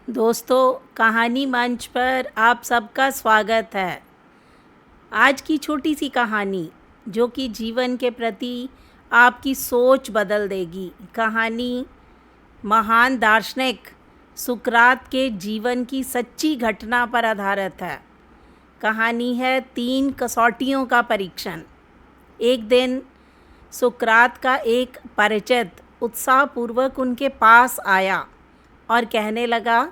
दोस्तों, कहानी मंच पर आप सबका स्वागत है। आज की छोटी सी कहानी जो कि जीवन के प्रति आपकी सोच बदल देगी। कहानी महान दार्शनिक सुकरात के जीवन की सच्ची घटना पर आधारित है। कहानी है 3 कसौटियों का परीक्षण। एक दिन सुकरात का एक परिचित उत्साहपूर्वक उनके पास आया और कहने लगा,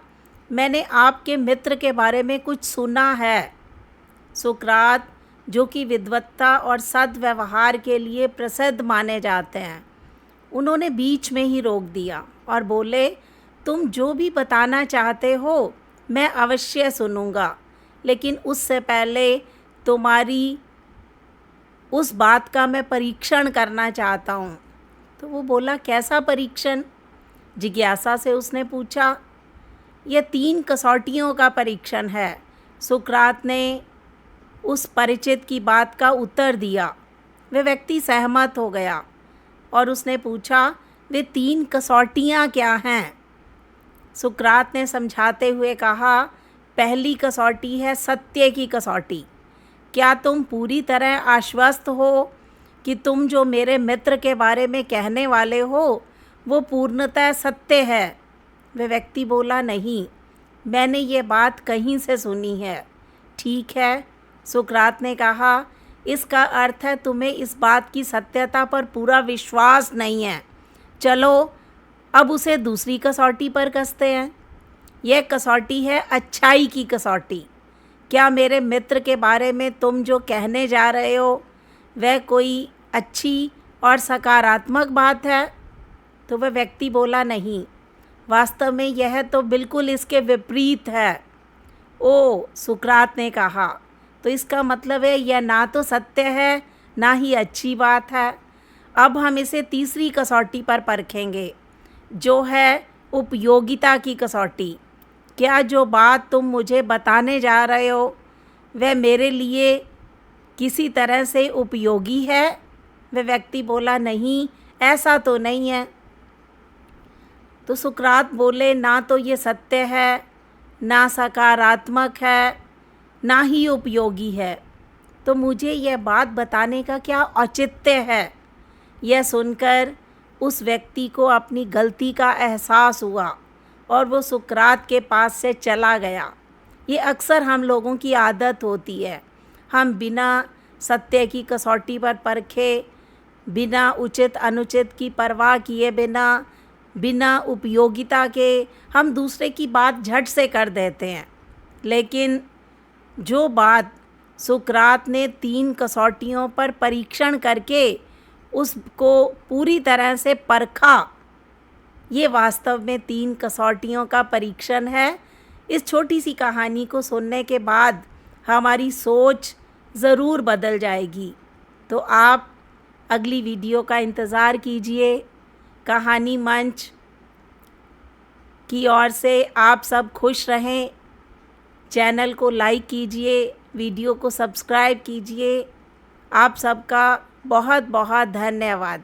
मैंने आपके मित्र के बारे में कुछ सुना है। सुकरात, जो कि विद्वत्ता और सद्व्यवहार के लिए प्रसिद्ध माने जाते हैं, उन्होंने बीच में ही रोक दिया और बोले, तुम जो भी बताना चाहते हो मैं अवश्य सुनूंगा, लेकिन उससे पहले तुम्हारी उस बात का मैं परीक्षण करना चाहता हूँ। तो वो बोला, कैसा परीक्षण? जिज्ञासा से उसने पूछा। यह 3 कसौटियों का परीक्षण है। सुकरात ने उस परिचित की बात का उत्तर दिया। वह व्यक्ति सहमत हो गया और उसने पूछा, वे 3 कसौटियाँ क्या हैं? सुकरात ने समझाते हुए कहा, पहली कसौटी है सत्य की कसौटी। क्या तुम पूरी तरह आश्वस्त हो कि तुम जो मेरे मित्र के बारे में कहने वाले हो वो पूर्णतः सत्य है? वह व्यक्ति बोला, नहीं, मैंने ये बात कहीं से सुनी है। ठीक है, सुकरात ने कहा, इसका अर्थ है तुम्हें इस बात की सत्यता पर पूरा विश्वास नहीं है। चलो अब उसे दूसरी कसौटी पर कसते हैं। यह कसौटी है अच्छाई की कसौटी। क्या मेरे मित्र के बारे में तुम जो कहने जा रहे हो वह कोई अच्छी और सकारात्मक बात है? तो वह व्यक्ति बोला, नहीं, वास्तव में यह तो बिल्कुल इसके विपरीत है। ओ, सुकरात ने कहा, तो इसका मतलब है यह ना तो सत्य है ना ही अच्छी बात है। अब हम इसे तीसरी कसौटी पर परखेंगे, जो है उपयोगिता की कसौटी। क्या जो बात तुम मुझे बताने जा रहे हो वह मेरे लिए किसी तरह से उपयोगी है? वह व्यक्ति बोला, नहीं, ऐसा तो नहीं है। तो सुकरात बोले, ना तो ये सत्य है, ना सकारात्मक है, ना ही उपयोगी है। तो मुझे यह बात बताने का क्या औचित्य है? यह सुनकर उस व्यक्ति को अपनी गलती का एहसास हुआ और वो सुकरात के पास से चला गया। ये अक्सर हम लोगों की आदत होती है। हम बिना सत्य की कसौटी पर परखे, बिना उचित अनुचित की परवाह किए बिना उपयोगिता के हम दूसरे की बात झट से कर देते हैं। लेकिन जो बात सुकरात ने 3 कसौटियों पर परीक्षण करके उसको पूरी तरह से परखा, ये वास्तव में 3 कसौटियों का परीक्षण है। इस छोटी सी कहानी को सुनने के बाद हमारी सोच ज़रूर बदल जाएगी। तो आप अगली वीडियो का इंतज़ार कीजिए। कहानी मंच की ओर से आप सब खुश रहें। चैनल को लाइक कीजिए, वीडियो को सब्सक्राइब कीजिए। आप सबका बहुत बहुत धन्यवाद।